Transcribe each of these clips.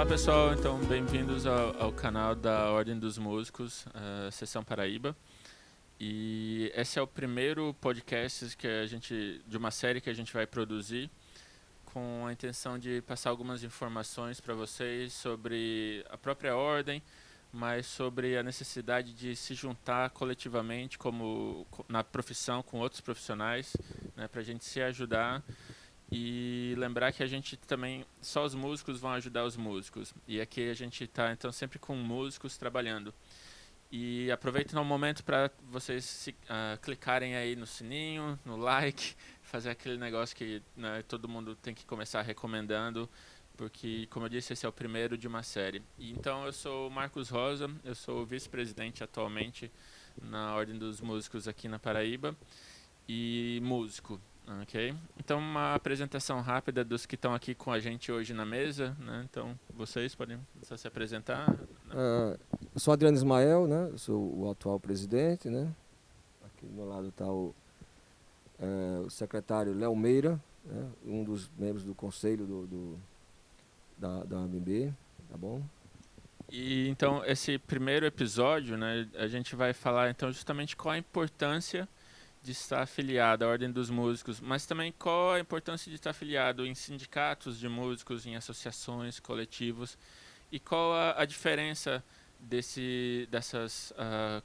Olá pessoal, então bem-vindos ao canal da Ordem dos Músicos, Seção Paraíba. E esse é o primeiro podcast de uma série que a gente vai produzir com a intenção de passar algumas informações para vocês sobre a própria ordem, mas sobre a necessidade de se juntar coletivamente na profissão com outros profissionais, né, para a gente se ajudar. E lembrar que a gente também, só os músicos vão ajudar os músicos. E aqui a gente está então sempre com músicos trabalhando. E aproveitem o momento para vocês clicarem aí no sininho, no like, fazer aquele negócio que, né, todo mundo tem que começar recomendando, porque, como eu disse, esse é o primeiro de uma série. E, então eu sou o Marcos Rosa, eu sou o vice-presidente atualmente na Ordem dos Músicos aqui na Paraíba e músico. Ok? Então, uma apresentação rápida dos que estão aqui com a gente hoje na mesa, né? Então, vocês podem só se apresentar. Eu sou Adriano Ismael, né? Eu sou o atual presidente, né? Aqui do meu lado está o secretário Léo Meira, né? Um dos membros do conselho da AMB, tá bom? E então, esse primeiro episódio, né? A gente vai falar então justamente qual a importância de estar afiliado à Ordem dos Músicos, mas também qual a importância de estar afiliado em sindicatos de músicos, em associações, coletivos, e qual a diferença dessas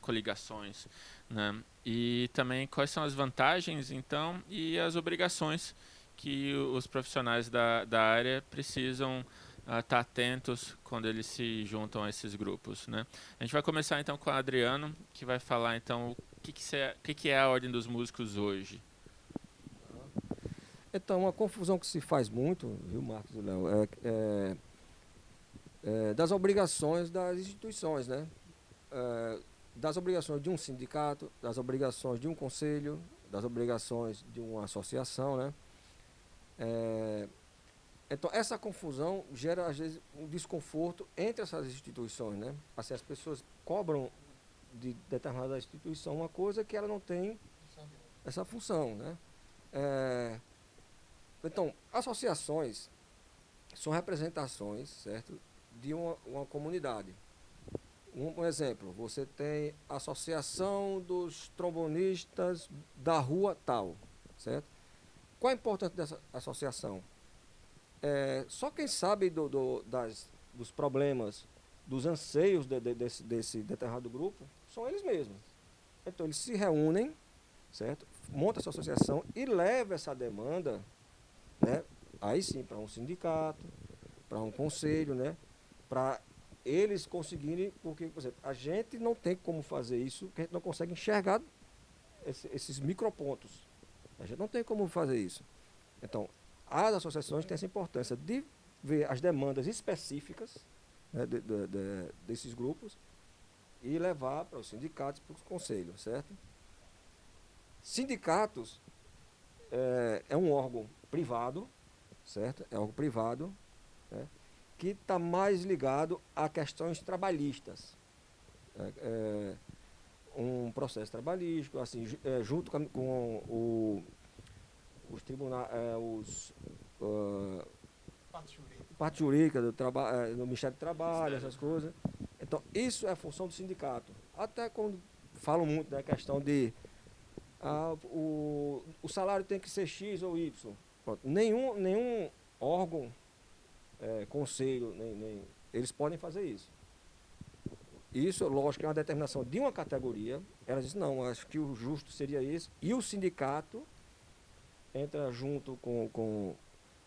coligações, né? E também quais são as vantagens, então, e as obrigações que os profissionais da área precisam estar atentos quando eles se juntam a esses grupos, né? A gente vai começar então com o Adriano, que vai falar então o que é a Ordem dos Músicos hoje. Então, uma confusão que se faz muito, viu, Marcos e Léo, das obrigações das instituições, né? Das obrigações de um sindicato, das obrigações de um conselho, das obrigações de uma associação, né? Então, essa confusão gera, às vezes, um desconforto entre essas instituições, né? Assim, as pessoas cobram de determinada instituição uma coisa que ela não tem essa função, né? Então, associações são representações, certo, de uma comunidade. Um exemplo, você tem a Associação dos Trombonistas da Rua Tal, certo? Qual a importância dessa associação? Só quem sabe dos problemas, dos anseios desse determinado grupo, são eles mesmos. Então, eles se reúnem, certo? Montam essa associação e levam essa demanda, né? Aí sim, para um sindicato, para um conselho, né? Para eles conseguirem, porque, por exemplo, a gente não tem como fazer isso, porque a gente não consegue enxergar esses micropontos. A gente não tem como fazer isso. Então, as associações têm essa importância de ver as demandas específicas, né, desses grupos e levar para os sindicatos, para os conselhos, certo? Sindicatos é um órgão privado, certo? É um órgão privado, né, que está mais ligado a questões trabalhistas. Um processo trabalhístico, assim, junto com os tribunais, parte jurídica do Ministério do Trabalho, essas coisas. Então, isso é a função do sindicato. Até quando falam muito da questão de o salário tem que ser X ou Y. Pronto. Nenhum órgão, conselho, eles podem fazer isso. Isso, lógico, é uma determinação de uma categoria. Ela diz, não, acho que o justo seria esse. E o sindicato entra junto com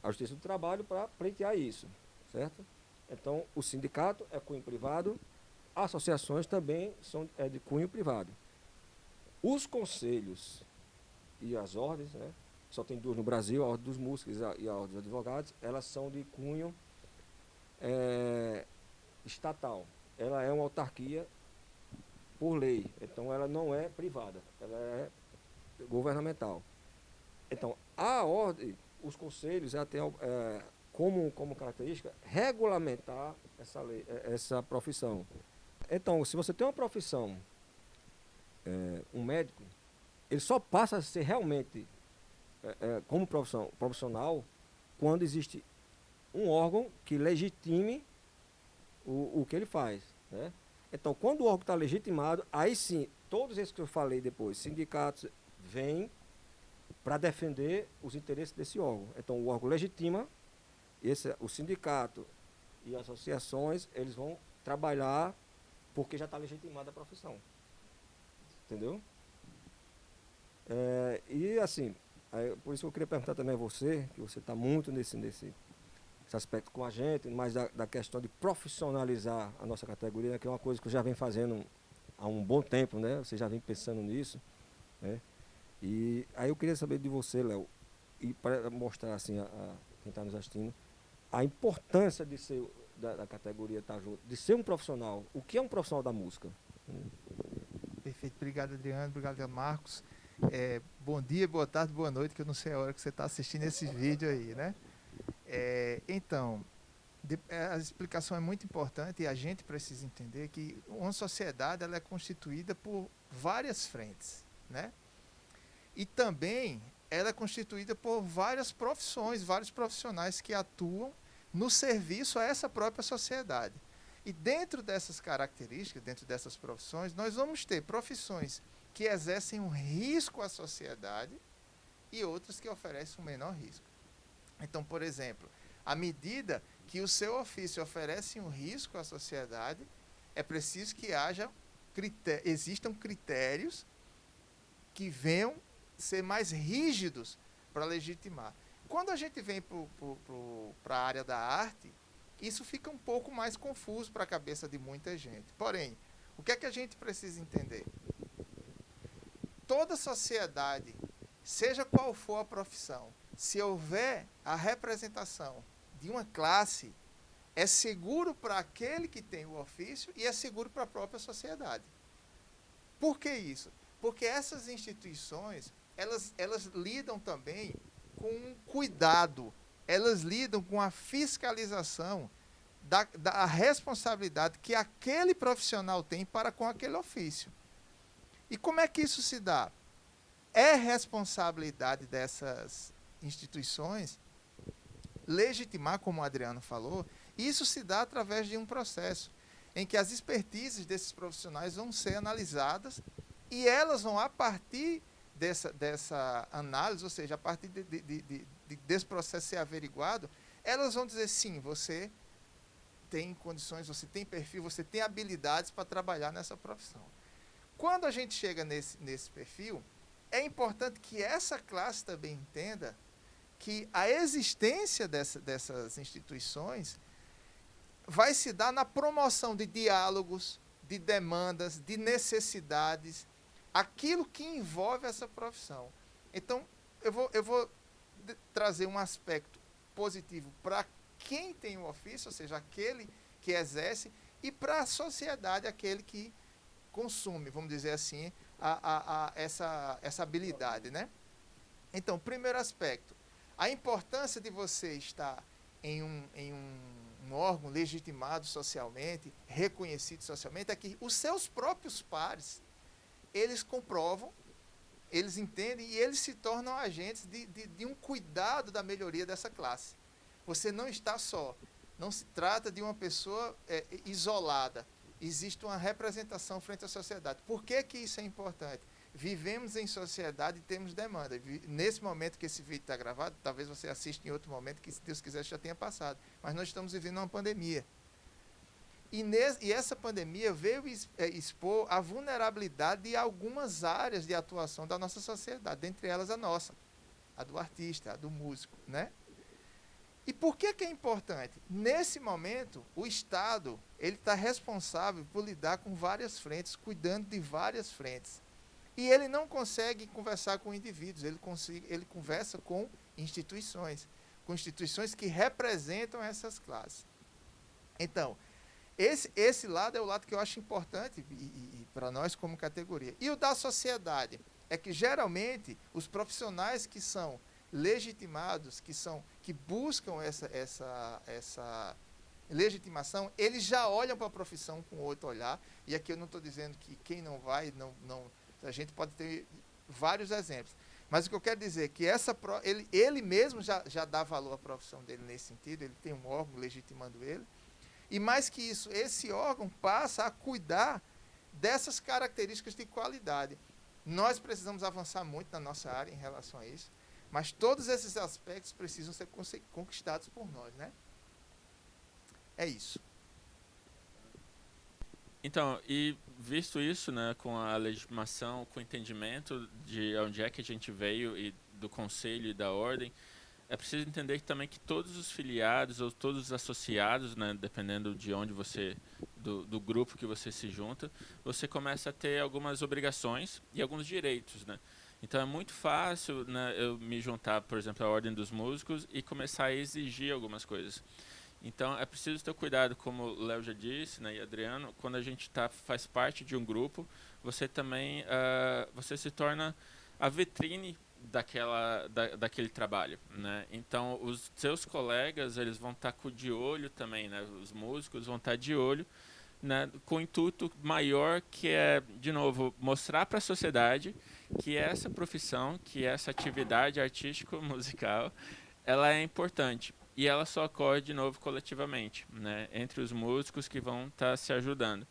a Justiça do Trabalho para pleitear isso, certo? Então, o sindicato é cunho privado, associações também são de cunho privado. Os conselhos e as ordens, né, só tem duas no Brasil, a Ordem dos Músicos e a Ordem dos Advogados, elas são de cunho estatal. Ela é uma autarquia por lei, então ela não é privada, ela é governamental. Então, a ordem, os conselhos, ela tem como característica regulamentar essa profissão. Então, se você tem uma profissão, um médico, ele só passa a ser realmente como profissional quando existe um órgão que legitime o que ele faz, né? Então, quando o órgão está legitimado, aí sim, todos esses que eu falei depois, sindicatos, vêm para defender os interesses desse órgão. Então, o órgão legitima, o sindicato e as associações, eles vão trabalhar porque já está legitimada a profissão. Entendeu? E assim, por isso que eu queria perguntar também a você, que você está muito nesse aspecto com a gente, mas da questão de profissionalizar a nossa categoria, né, que é uma coisa que eu já venho fazendo há um bom tempo, né? Você já vem pensando nisso, né? E aí eu queria saber de você, Léo, e para mostrar assim a quem está nos assistindo, a importância de ser da categoria estar junto, de ser um profissional. O que é um profissional da música? Perfeito, obrigado Adriano, obrigado Marcos. Bom dia, boa tarde, boa noite, que eu não sei a hora que você está assistindo esse vídeo aí, né? Então, a explicação é muito importante e a gente precisa entender que uma sociedade ela é constituída por várias frentes, né? E também ela é constituída por várias profissões, vários profissionais que atuam no serviço a essa própria sociedade. E dentro dessas características, dentro dessas profissões, nós vamos ter profissões que exercem um risco à sociedade e outras que oferecem um menor risco. Então, por exemplo, à medida que o seu ofício oferece um risco à sociedade, é preciso que existam critérios que venham ser mais rígidos para legitimar. Quando a gente vem para a área da arte, isso fica um pouco mais confuso para a cabeça de muita gente. Porém, o que é que a gente precisa entender? Toda sociedade, seja qual for a profissão, se houver a representação de uma classe, é seguro para aquele que tem o ofício e é seguro para a própria sociedade. Por que isso? Porque essas instituições, elas lidam também com cuidado, elas lidam com a fiscalização da responsabilidade que aquele profissional tem para com aquele ofício. E como é que isso se dá? É responsabilidade dessas instituições legitimar, como o Adriano falou, e isso se dá através de um processo em que as expertises desses profissionais vão ser analisadas e elas vão, a partir dessa análise, ou seja, a partir desse processo ser averiguado, elas vão dizer, sim, você tem condições, você tem perfil, você tem habilidades para trabalhar nessa profissão. Quando a gente chega nesse perfil, é importante que essa classe também entenda que a existência dessas instituições vai se dar na promoção de diálogos, de demandas, de necessidades, aquilo que envolve essa profissão. Então, eu vou trazer um aspecto positivo para quem tem o ofício, ou seja, aquele que exerce, e para a sociedade, aquele que consome, vamos dizer assim, essa habilidade, né? Então, primeiro aspecto, a importância de você estar em um órgão legitimado socialmente, reconhecido socialmente, é que os seus próprios pares, eles comprovam, eles entendem e eles se tornam agentes de um cuidado da melhoria dessa classe. Você não está só, não se trata de uma pessoa isolada, existe uma representação frente à sociedade. Por que isso é importante? Vivemos em sociedade e temos demanda. Nesse momento que esse vídeo está gravado, talvez você assista em outro momento, que se Deus quiser já tenha passado. Mas nós estamos vivendo uma pandemia. E essa pandemia veio expor a vulnerabilidade de algumas áreas de atuação da nossa sociedade, dentre elas a nossa, a do artista, a do músico, né? E por que é importante? Nesse momento, o Estado ele está responsável por lidar com várias frentes, cuidando de várias frentes. E ele não consegue conversar com indivíduos, ele conversa com instituições que representam essas classes. Então, esse lado é o lado que eu acho importante para nós como categoria. E o da sociedade é que, geralmente, os profissionais que são legitimados, que buscam essa legitimação, eles já olham para a profissão com outro olhar. E aqui eu não estou dizendo que quem não vai, a gente pode ter vários exemplos. Mas o que eu quero dizer é que ele mesmo já dá valor à profissão dele nesse sentido, ele tem um órgão legitimando ele. E mais que isso, esse órgão passa a cuidar dessas características de qualidade. Nós precisamos avançar muito na nossa área em relação a isso, mas todos esses aspectos precisam ser conquistados por nós, né? É isso. Então, e visto isso, né, com a legitimação, com o entendimento de onde é que a gente veio e do conselho e da ordem, é preciso entender também que todos os filiados ou todos os associados, né, dependendo de onde você, do grupo que você se junta, você começa a ter algumas obrigações e alguns direitos, né? Então é muito fácil, né, eu me juntar, por exemplo, à Ordem dos Músicos e começar a exigir algumas coisas. Então é preciso ter cuidado, como o Léo já disse, né, e Adriano, quando a gente faz parte de um grupo, você também você se torna a vitrine daquele trabalho, né? Então os seus colegas eles vão estar de olho também, né? Os músicos vão estar de olho, né? Com o intuito maior que é, de novo, mostrar para a sociedade que essa profissão, que essa atividade artístico-musical, ela é importante. E ela só ocorre, de novo, coletivamente, né? Entre os músicos que vão estar se ajudando.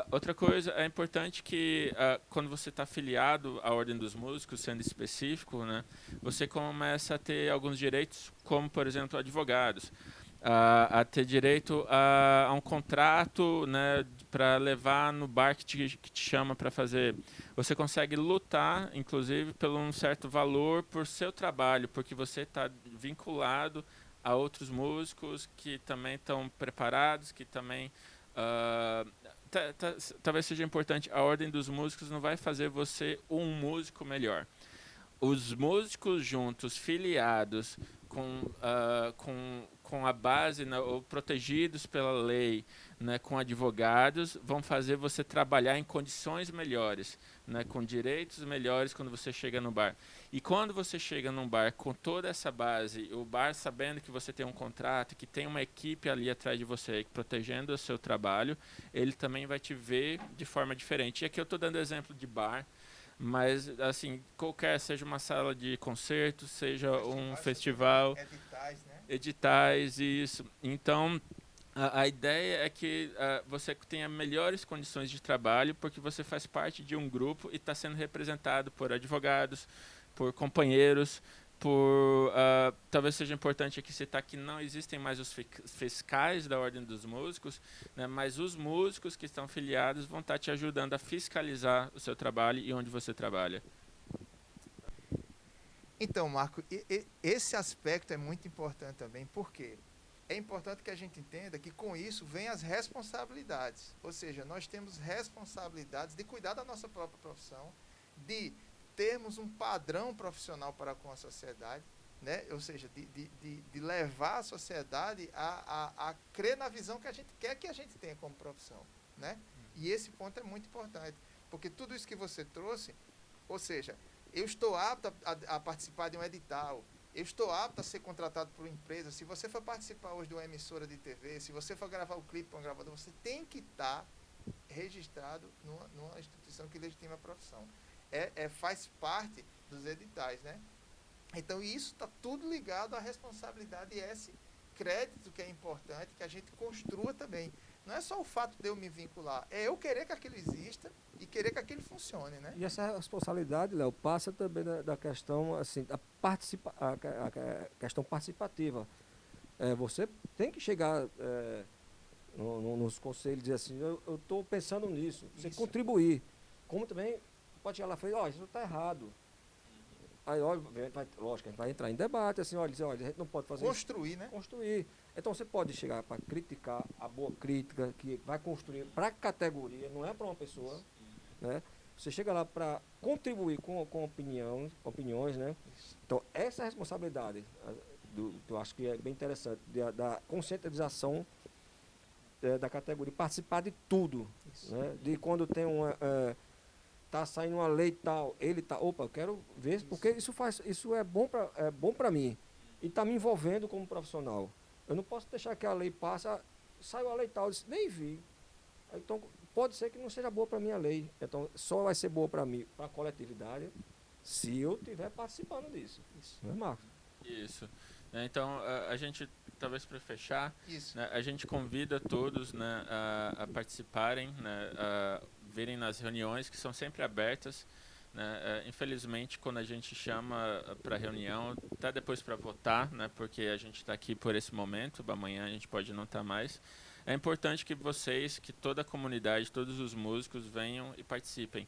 Outra coisa, é importante que quando você está afiliado à Ordem dos Músicos, sendo específico, né, você começa a ter alguns direitos, como, por exemplo, advogados. A ter direito a um contrato, né, para levar no bar que te chama para fazer. Você consegue lutar, inclusive, por um certo valor por seu trabalho, porque você está vinculado a outros músicos que também estão preparados, que também... talvez seja importante, a Ordem dos Músicos não vai fazer você um músico melhor. Os músicos juntos, filiados, com a base, né, ou protegidos pela lei, né, com advogados, vão fazer você trabalhar em condições melhores, né, com direitos melhores quando você chega no bar. E quando você chega num bar com toda essa base, o bar sabendo que você tem um contrato, que tem uma equipe ali atrás de você protegendo o seu trabalho, ele também vai te ver de forma diferente. E aqui eu estou dando exemplo de bar, mas, assim, qualquer, seja uma sala de concerto, seja um festival, Editais, né? editais, isso. Então, a ideia é que você tenha melhores condições de trabalho, porque você faz parte de um grupo e está sendo representado por advogados, por companheiros, talvez seja importante aqui citar que não existem mais os fiscais da Ordem dos Músicos, né, mas os músicos que estão filiados vão estar te ajudando a fiscalizar o seu trabalho e onde você trabalha. Então, Marco, esse aspecto é muito importante também, porque é importante que a gente entenda que com isso vem as responsabilidades. Ou seja, nós temos responsabilidades de cuidar da nossa própria profissão, de termos um padrão profissional para com a sociedade, né? Ou seja, de levar a sociedade a crer na visão que a gente quer que a gente tenha como profissão, né? E esse ponto é muito importante, porque tudo isso que você trouxe, ou seja, eu estou apto a participar de um edital, eu estou apto a ser contratado por uma empresa. Se você for participar hoje de uma emissora de TV, se você for gravar o clipe para um gravador, você tem que estar registrado numa instituição que legitima a profissão. Faz parte dos editais, né? Então, isso está tudo ligado à responsabilidade e esse crédito que é importante, que a gente construa também. Não é só o fato de eu me vincular, é eu querer que aquilo exista e querer que aquilo funcione, né? E essa responsabilidade, Léo, passa também da questão, assim, a questão participativa. Você tem que chegar nos conselhos e dizer assim, eu estou pensando nisso, você contribuir. Como também pode chegar lá e falar, isso está errado. Aí, olha, lógico, a gente vai entrar em debate, assim, olha, a gente não pode fazer construir, isso. Né? Construir. Então você pode chegar para criticar a boa crítica, que vai construir para a categoria, não é para uma pessoa, né? Você chega lá para contribuir com opiniões, né? Então, essa responsabilidade, eu acho que é bem interessante, da conscientização da categoria, participar de tudo, né? De quando tem tá saindo uma lei tal, opa, eu quero ver, porque isso é bom para mim e está me envolvendo como profissional. Eu não posso deixar que a lei passe, saiu a lei tal, eu disse, nem vi. Então, pode ser que não seja boa para mim a lei. Então, só vai ser boa para mim, para a coletividade, se eu estiver participando disso. Não é, Marcos? Isso. Então, a gente, talvez para fechar, Isso. né, a gente convida todos, né, a participarem, né, a virem nas reuniões que são sempre abertas. Né, infelizmente, quando a gente chama para reunião, até depois para votar, né, porque a gente está aqui por esse momento, amanhã a gente pode não estar mais. É importante que vocês, que toda a comunidade, todos os músicos venham e participem.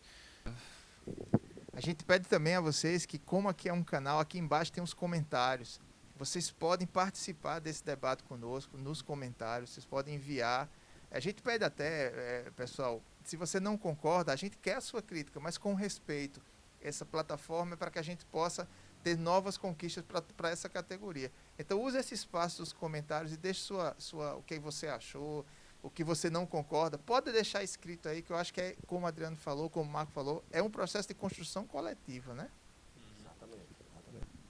A gente pede também a vocês que, como aqui é um canal, aqui embaixo tem os comentários. Vocês podem participar desse debate conosco nos comentários, vocês podem enviar. A gente pede até, pessoal, se você não concorda, a gente quer a sua crítica, mas com respeito. Essa plataforma é para que a gente possa ter novas conquistas para essa categoria. Então use esse espaço dos comentários e deixe o que você achou, o que você não concorda. Pode deixar escrito aí, que eu acho que é, como o Adriano falou, como o Marco falou, é um processo de construção coletiva, né? Exatamente.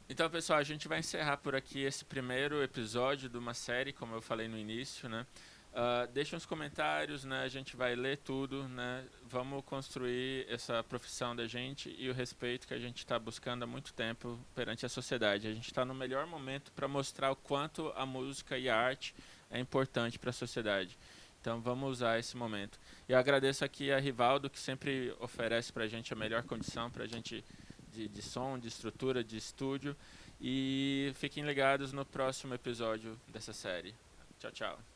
Então, pessoal, a gente vai encerrar por aqui esse primeiro episódio de uma série, como eu falei no início, né? Deixem os comentários, né? A gente vai ler tudo, né? Vamos construir essa profissão da gente e o respeito que a gente está buscando há muito tempo perante a sociedade. A gente está no melhor momento para mostrar o quanto a música e a arte é importante para a sociedade. Então vamos usar esse momento. E eu agradeço aqui a Rivaldo, que sempre oferece para a gente a melhor condição para a gente de som, de estrutura, de estúdio. E fiquem ligados no próximo episódio dessa série. Tchau, tchau.